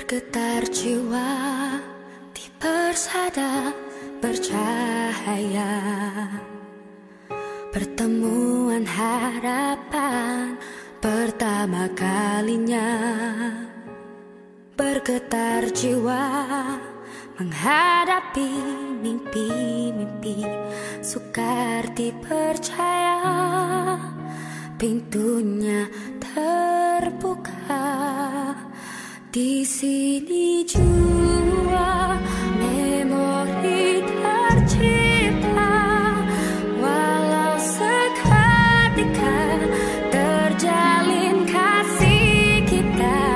Bergetar jiwa di persada bercahaya, pertemuan harapan pertama kalinya. Bergetar jiwa menghadapi mimpi-mimpi, sukar dipercaya pintunya terbuka. Di sini jua memori tercipta, walau seketika terjalin kasih kita.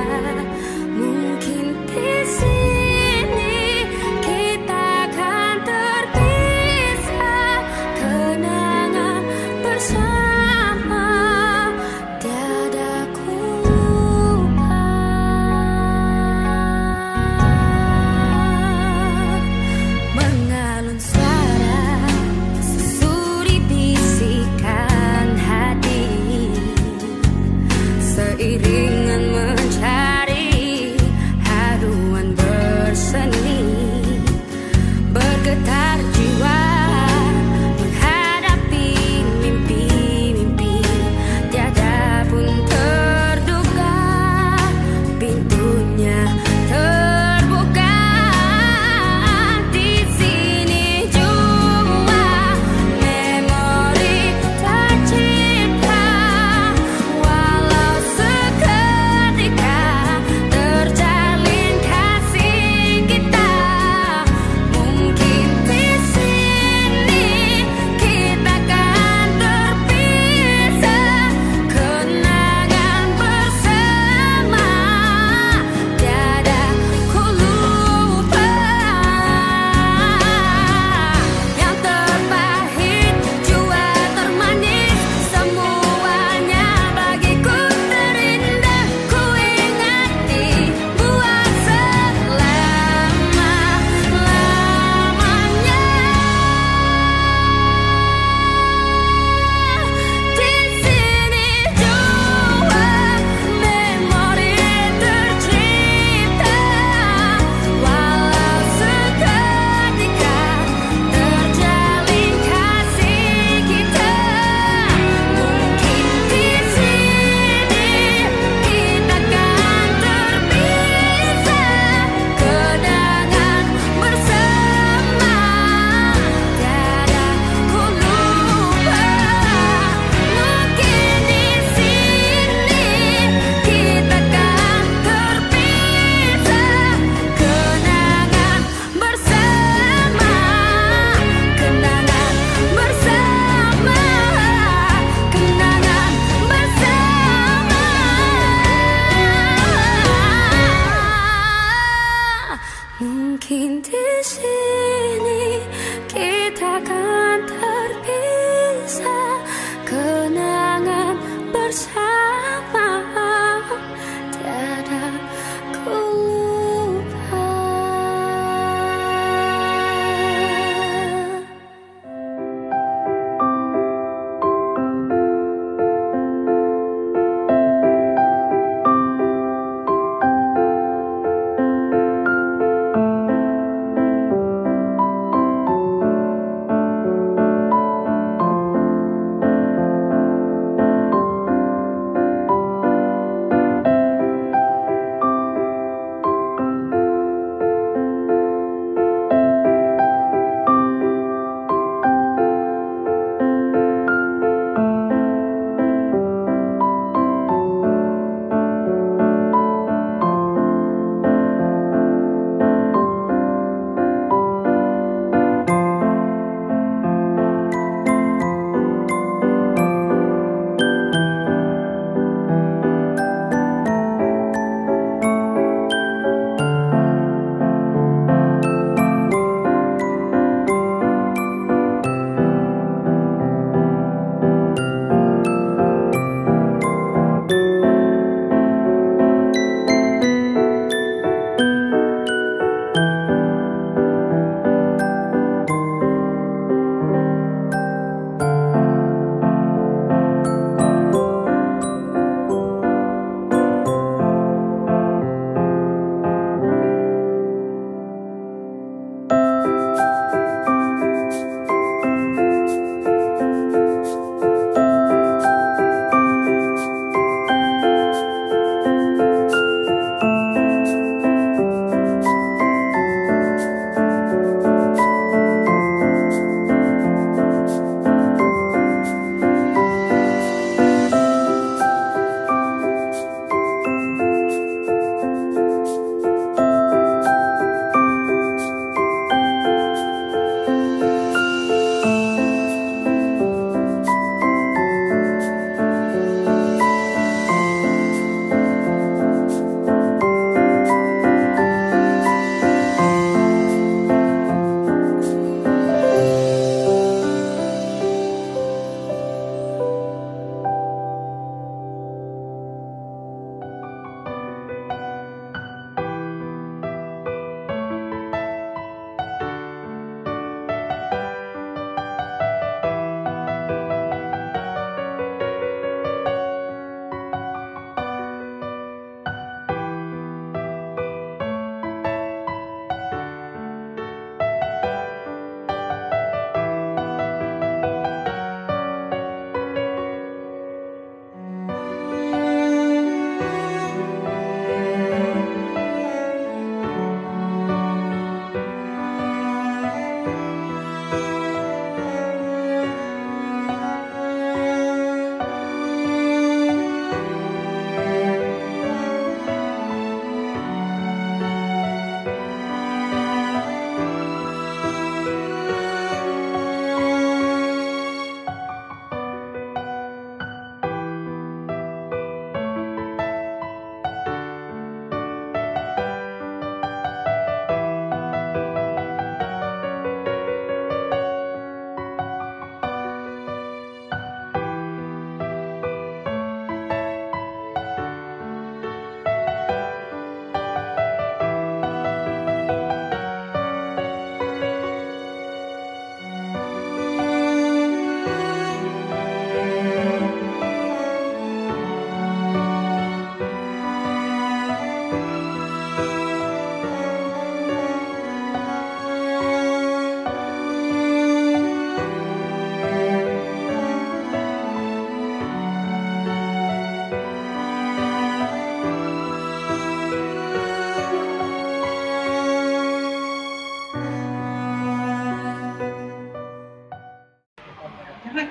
Mungkin di sini kita akan terpisah, kenangan bersama tiada ku lupa.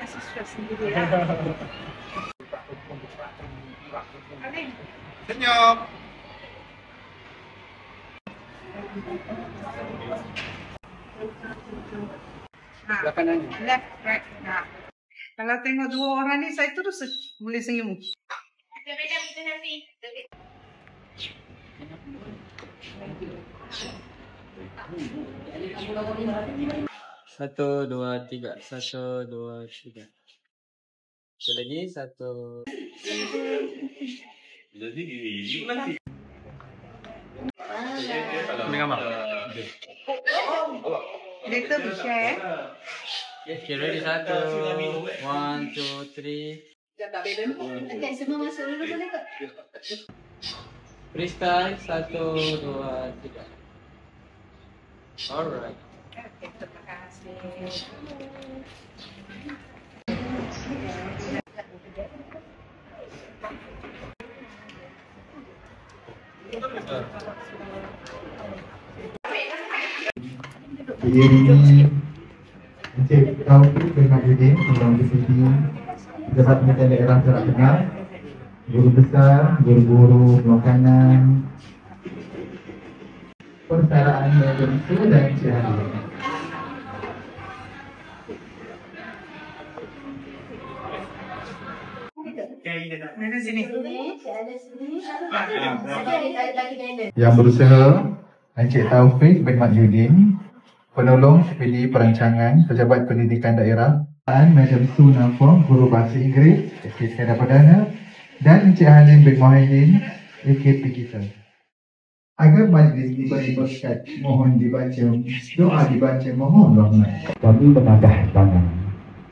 mahasiswa sendiri ya. Senyum. Nah, left, right. Nah. Kalau tengok dua orang ni, saya terus boleh senyum. Satu, dua, tiga. Satu, dua, tiga. Satu lagi, satu. Jadi nanti. Dengan mak. Later we share. Okay, ready? Satu. 1, 2, 3. Okay, semua masuk dulu boleh tak? Freestyle. Satu, dua, tiga. Alright. Okay, terima kasih. Jadi ini Encik Taufik bin Mahyudin, Tuan Deputi Pejabat Pemerintahan Daerah Perak Tengah, Guru Besar, Guru-guru Makanan, Persaraan Media dan Encik Halim. Mana sini? Yang berusaha Encik Taufik bin Mahyudin, Penolong Sepedi Perancangan Pejabat Pendidikan Daerah, Madam Su Nafong, Guru Bahasa Inggeris, AKP Sekadar Perdana, dan Encik Halim bin Mohidin, AKP kita. Agar majlis diberi berkat, mohon dibaca, doa dibaca, mohon rahmat. Kami menadah tangan,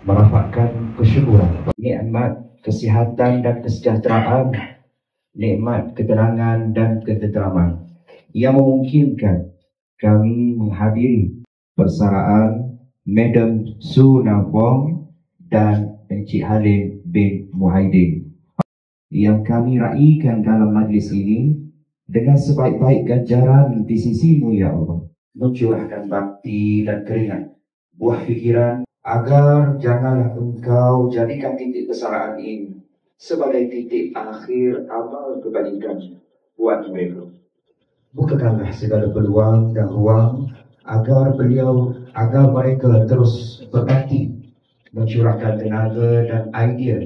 merapatkan kesyukuran, nikmat kesihatan dan kesejahteraan, nikmat ketenangan dan ketenteraman yang memungkinkan kami menghadiri persaraan Madam Su Nafong dan Encik Halim bin Mohidin yang kami raikan dalam majlis ini dengan sebaik-baik ganjaran di sisimu ya Allah, mencurahkan bakti dan keringat buah fikiran agar janganlah engkau jadikan titik persaraan ini sebagai titik akhir amal kebaikan buat mereka. Bukakanlah segala peluang dan ruang agar mereka terus berbakti, mencurahkan tenaga dan idea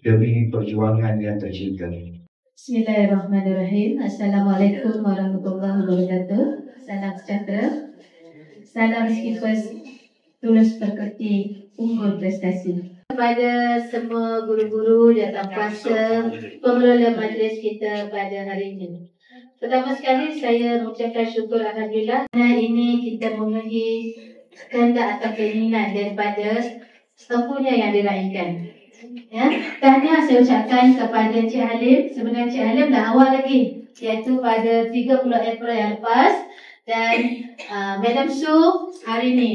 demi perjuangan yang tercinta. Bismillahirrahmanirrahim. Assalamualaikum warahmatullahi wabarakatuh. Salam sejahtera. Salam Skipers tulus berkerti unggul prestasi. Kepada semua guru-guru jawatankuasa pengelola majlis kita pada hari ini. Pertama sekali saya mengucapkan syukur Alhamdulillah. Hari ini kita memenuhi kehendak atau keinginan daripada sempurna yang diraikan. Ya, tahniah saya ucapkan kepada Encik Halim. Sebenarnya Encik Halim dah awal lagi, iaitu pada 30 April yang lepas, dan Madam Su hari ini,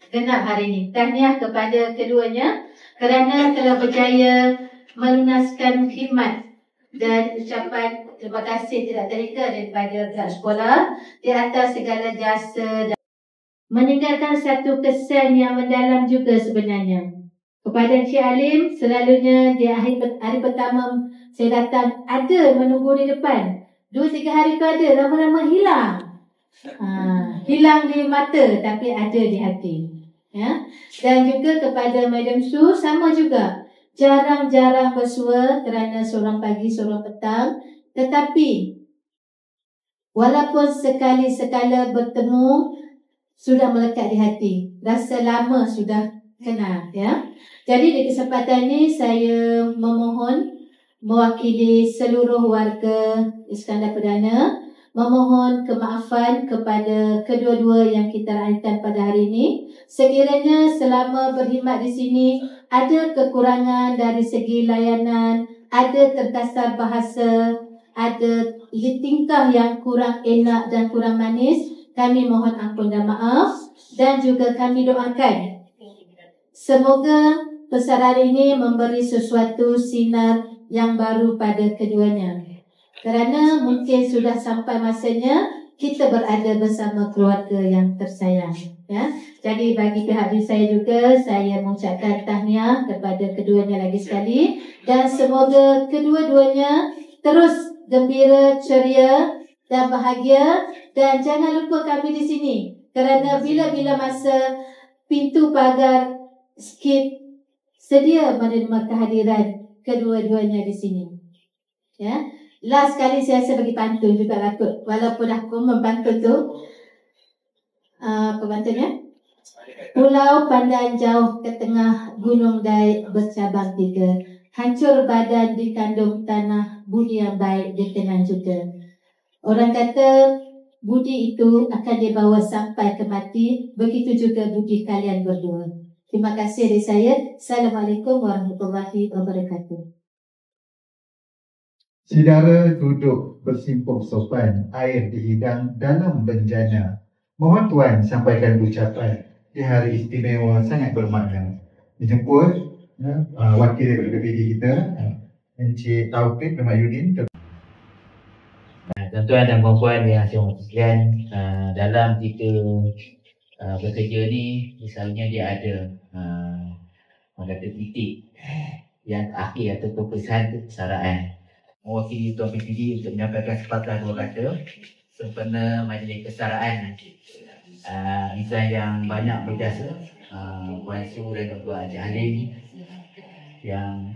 genap hari ini. Tahniah kepada keduanya kerana telah berjaya melunaskan khidmat dan ucapan terima kasih tidak terhingga daripada pihak sekolah di atas segala jasa dan meninggalkan satu kesan yang mendalam juga sebenarnya. Kepada Encik Halim, selalunya di hari pertama saya datang ada menunggu di depan. 2-3 hari tu ada, lama-lama hilang. Hilang di mata tapi ada di hati. Ya. Dan juga kepada Madam Su sama juga. Jarang-jarang bersua kerana seorang pagi, seorang petang. Tetapi walaupun sekali-sekala bertemu sudah melekat di hati. Rasa lama sudah kenal, ya. Jadi di kesempatan ini saya memohon mewakili seluruh warga Iskandar Perdana memohon kemaafan kepada kedua-dua yang kita raikan pada hari ini. Sekiranya selama berkhidmat di sini ada kekurangan dari segi layanan, ada terkasar bahasa, ada tingkah yang kurang enak dan kurang manis, kami mohon ampun dan maaf. Dan juga kami doakan semoga persaraan ini memberi sesuatu sinar yang baru pada keduanya. Kerana mungkin sudah sampai masanya kita berada bersama keluarga yang tersayang. Ya, jadi bagi pihak saya juga, saya mengucapkan tahniah kepada keduanya lagi sekali dan semoga kedua-duanya terus gembira, ceria dan bahagia, dan jangan lupa kami di sini kerana bila-bila masa pintu pagar skip sedia menerima kehadiran kedua-duanya di sini. Ya, last kali saya bagi pantun juga lah kot, walaupun aku membantu tu. Pembantunya, pulau pandan jauh ke tengah gunung Dai bercabang 3, hancur badan dikandung tanah, budi yang baik ditenang juga. Orang kata budi itu akan dibawa sampai ke mati, begitu juga budi kalian berdua. Terima kasih dari saya. Assalamualaikum warahmatullahi wabarakatuh. Saudara duduk bersimpung sopan, air dihidang dalam bencana. Mohon Tuan sampaikan ucapan di hari istimewa sangat bermakna. Dijemput wakil daripada PD kita, Encik Taufik bin Mahyudin. Tuan-tuan dan puan-puan yang saya hormati, dalam kita bekerja ni, misalnya dia ada orang kata titik yang akhir atau pesan kesaraan. Mewakili Tuan PPD untuk menyampaikan sepatah dua kata sempena majlis kesaraan nanti. Insan yang banyak berjasa, Puan Su dan Tuan Encik Halim yang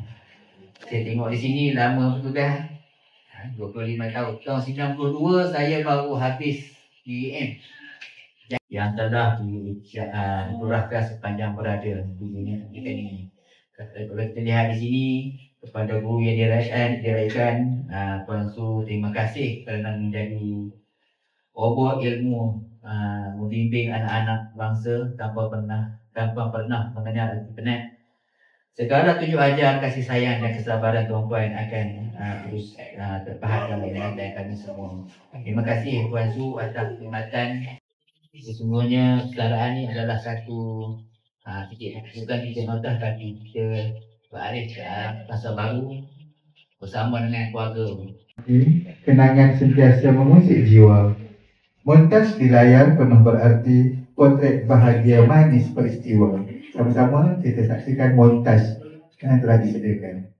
saya tengok di sini lama sudah 25 tahun. Tahun 92 saya baru habis DEM yang telah dicurahkan sepanjang berada di dunia pendidikan ini. Kalau kita lihat di sini, kepada guru yang diraihkan, Puan Su, terima kasih kerana menjadi obor ilmu, membimbing anak-anak bangsa tanpa pernah mengenal arti penat. Segala tunjuk ajar kasih sayang dan kesabaran tuan-puan akan terus terpahat dalam ingatan kami semua. Terima kasih Puan Su atas khidmatan. Sesungguhnya kestaraan ini adalah satu bukan titik notah, tapi kita beralih ke masa baru bersama dengan keluarga. Kenangan sentiasa mengusik jiwa. Montaj di layar penuh berarti potret bahagia manis peristiwa. Sama-sama kita saksikan montaj yang telah disediakan.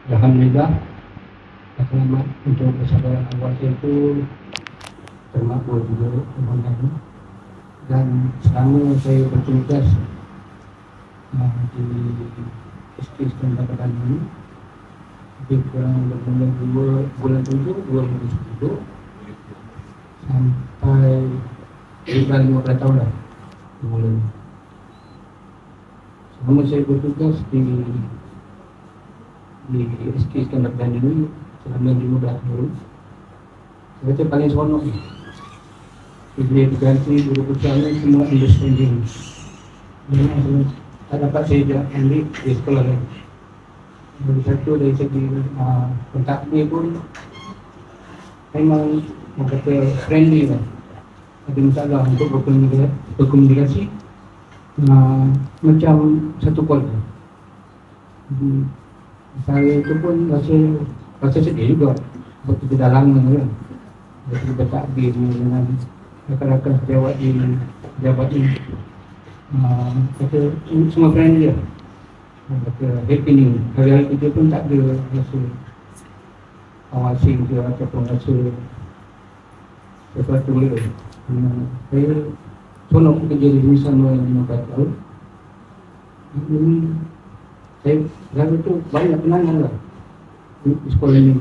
Alhamdulillah, selamat untuk persaudaraan awal itu termakbul juga permohonan. Dan selama saya bertugas di SK Standard ini, lebih kurang bulan 7 2010 sampai sekitar 15 tahun lah mulai. Selama saya bertugas di SK Standard ini selama 15 tahun, saya rasa paling seronok ni. Dia diganti guru besarnya semua understanding. Dan tak dapat saya ambil di sekolah lain. Dari satu dari segi kontaknya pun memang kata friendly lah. Ada masalah untuk berkomunikasi macam satu keluarga. Saya itu pun rasa sedih juga sebab kita dah lama kan. Kita bertakbir dengan rakan-rakan pejabat ini. Kata semua friendly lah. Kata happy ni. Hari-hari kita pun tak ada rasa awasing ke ataupun rasa sesuatu boleh. Saya seronok kerja di sini sama 15 tahun. Saya rasa tu banyak kenangan lah di sekolah ini.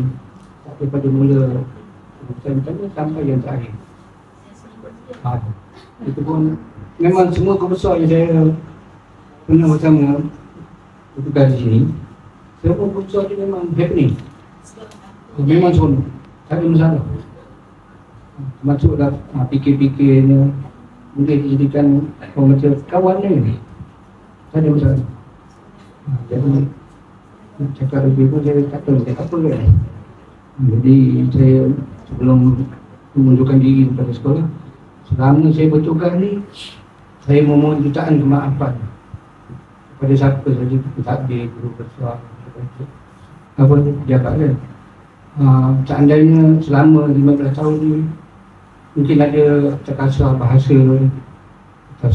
Daripada mula saya sampai yang terakhir. Itu pun memang semua guru besar yang saya pernah bersama bertugas di sini, semua guru besar dia memang happening. Memang seronok, tak ada masalah. Masuklah fikir-fikirnya. Mungkin dijadikan orang macam kawan ni. Tak ada masalah. Jadi nak cakap lebih pun saya tak tahu cakap apa kan. Jadi saya sebelum mengundurkan diri kepada sekolah, selama saya bertugas ni, saya memohon jutaan kemaafan kepada siapa saja, takdir, guru besar, apa jabat kan. Seandainya selama 15 tahun ni mungkin ada terkasar bahasa atau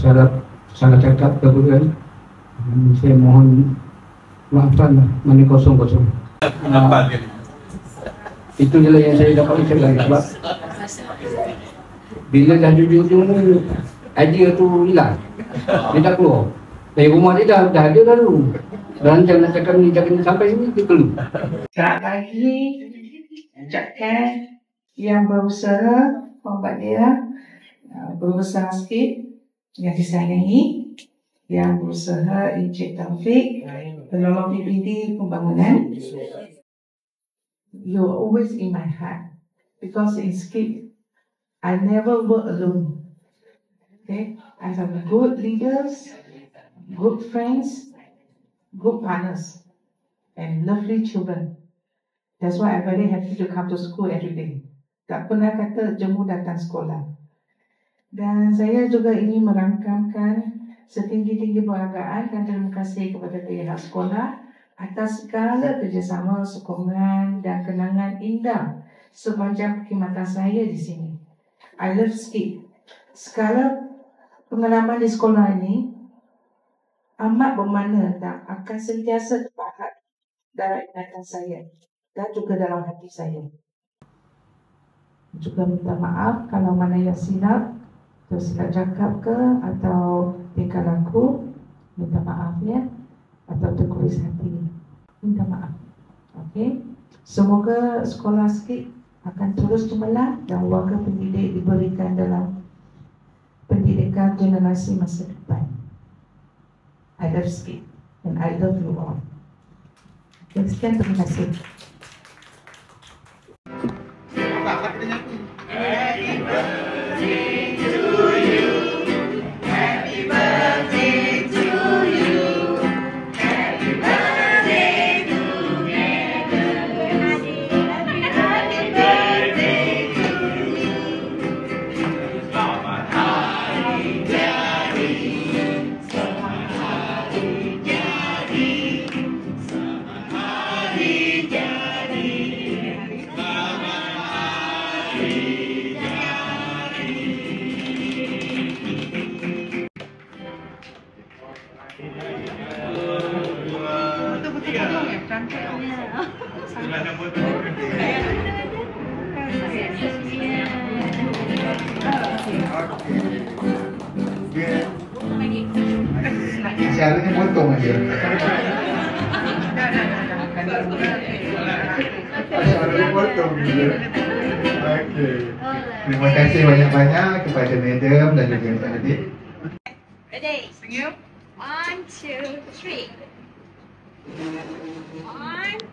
salah cakap ke apa kan, saya mohon maafkan lah, mana kosong-kosong. Itu je lah yang saya dapat cakap sebab bila dah jujur-jujur ni idea tu hilang, dia tak keluar dari rumah dia, dah ada lalu rancang nak cakap ni, cakap ni sampai sini dia keluar. Tak lagi ucapkan yang berusaha membuat dia berusaha sikit, yang disayangi, yang berusaha Encik Taufik, penolong PPD pembangunan. You're always in my heart because in skip I never work alone. Okay, I have good leaders, good friends, good partners, and lovely children. That's why I'm very happy to come to school every day. Tak pernah kata jemu datang sekolah. Dan saya juga ingin merangkamkan setinggi-tinggi penghargaan dan terima kasih kepada pihak sekolah atas segala kerjasama, sokongan dan kenangan indah sepanjang perkhidmatan saya di sini. I love skip. Segala pengalaman di sekolah ini amat bermakna dan akan sentiasa terpahat dalam ingatan saya dan juga dalam hati saya. Juga minta maaf kalau mana yang silap, tersilap cakap ke atau tingkah laku, minta maaf ya, atau terkuris hati, minta maaf. Okey, semoga sekolah skip akan terus cemerlang dan warga pendidik diberikan dalam pendidikan generasi masa depan. I love skip and I love you all. Sekian, terima kasih. Happy birthday to you. Happy birthday to you. Happy birthday to you. Happy birthday to you. Selamat hari jadi. Selamat hari jadi. Selamat hari jadi. Caranya potong aja. Caranya potong gitu. Okey. Terima kasih banyak-banyak kepada madam dan juga adik-adik. Ready? You? 1, 2, 3. 1,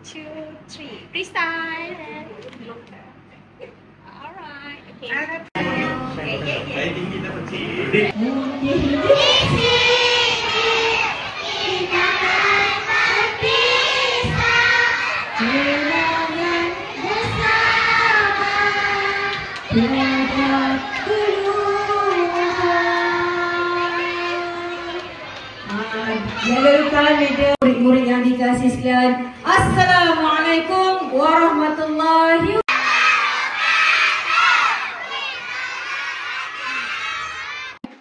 2, 3. Freestyle. Alright. Okay. Saya tinggi tak kecil. Jangan lupa murid-murid yang dikasihi sekalian. Assalamualaikum warahmatullahi wabarakatuh.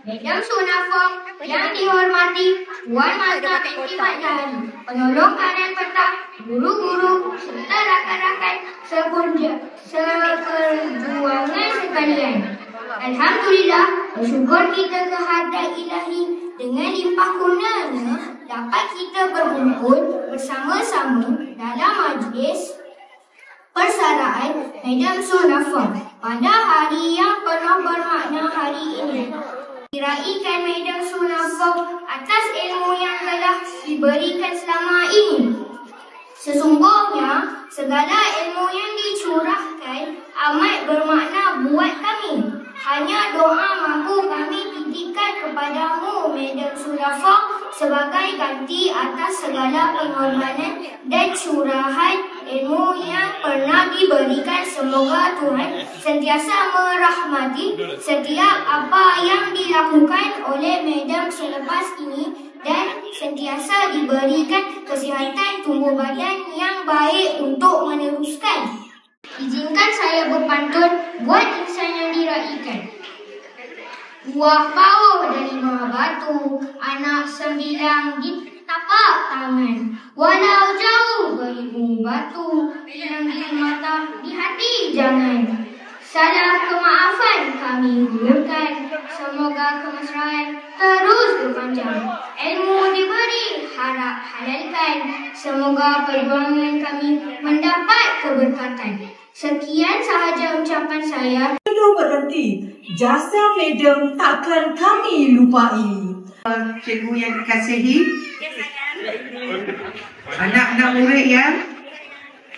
Madam Sunafong yang dihormati Puan Mazda binti Madani, penolong kanan petang, guru-guru serta rakan-rakan seperjuangan sekalian. Alhamdulillah, bersyukur kita kehadrat ilahi dengan limpah kurnianya dapat kita berkumpul bersama-sama dalam majlis persaraan Madam Sunafong pada hari yang penuh bermakna hari ini. Diraikan Madam Sunafong atas ilmu yang telah diberikan selama ini. Sesungguhnya, segala ilmu yang dicurahkan amat bermakna buat kami. Hanya doa mampu kami titipkan kepadamu, Madam Sulafah, sebagai ganti atas segala pengorbanan dan curahan ilmu yang pernah diberikan. Semoga Tuhan sentiasa merahmati setiap apa yang dilakukan oleh Madam selepas ini dan sentiasa diberikan kesihatan tubuh badan yang baik untuk meneruskan. Izinkan saya berpantun buat insan yang diraikan. Buah pauh dari Maha Batu, anak sembilang di tapak tangan. Walau jauh beribu batu, yang di mata di hati jangan. Salah kemaafan kami hulurkan, semoga kemesraan terus berpanjang. Ilmu diberi, harap halalkan, semoga perjuangan kami mendapat keberkatan. Sekian sahaja ucapan saya. Belum berhenti, jasa Madam takkan kami lupai. Cikgu yang dikasihi, anak-anak murid yang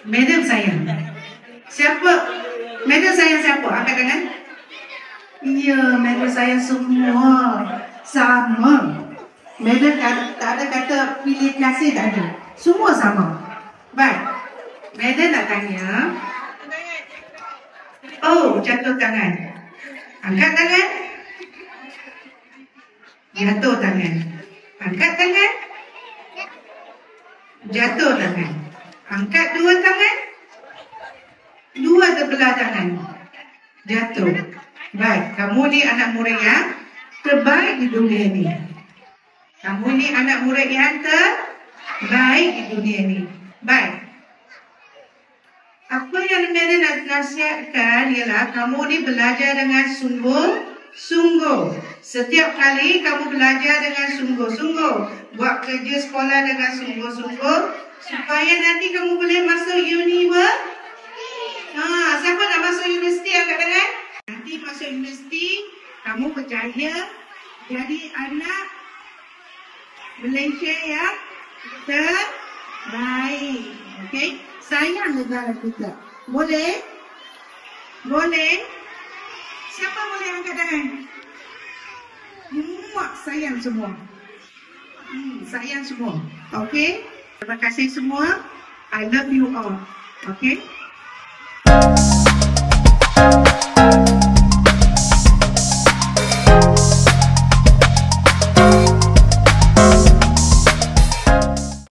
Madam sayang. Siapa? Madam sayang siapa? Angkat tangan. Ya, Madam sayang semua. Sama. Madam tak ada kata pilih kasih, tak ada. Semua sama. Baik. Madam nak tanya. Oh, jatuh tangan. Angkat tangan. Jatuh tangan. Angkat tangan. Jatuh tangan. Angkat dua tangan. Dua terbelah tangan. Jatuh. Baik, kamu ni anak murid yang terbaik di dunia ni. Kamu ni anak murid yang terbaik di dunia ni. Baik. Apa yang Madam nak nasihatkan ialah kamu ni belajar dengan sungguh-sungguh. Setiap kali kamu belajar dengan sungguh-sungguh. Buat kerja sekolah dengan sungguh-sungguh. Supaya nanti kamu boleh masuk universiti. Siapa nak masuk universiti angkat tangan? Nanti masuk universiti, kamu berjaya jadi anak Malaysia yang terbaik. Okey? Sayang negara kita. Boleh? Boleh? Siapa boleh angkat tangan? Muak sayang semua. Sayang semua. Okey? Terima kasih semua. I love you all. Okey?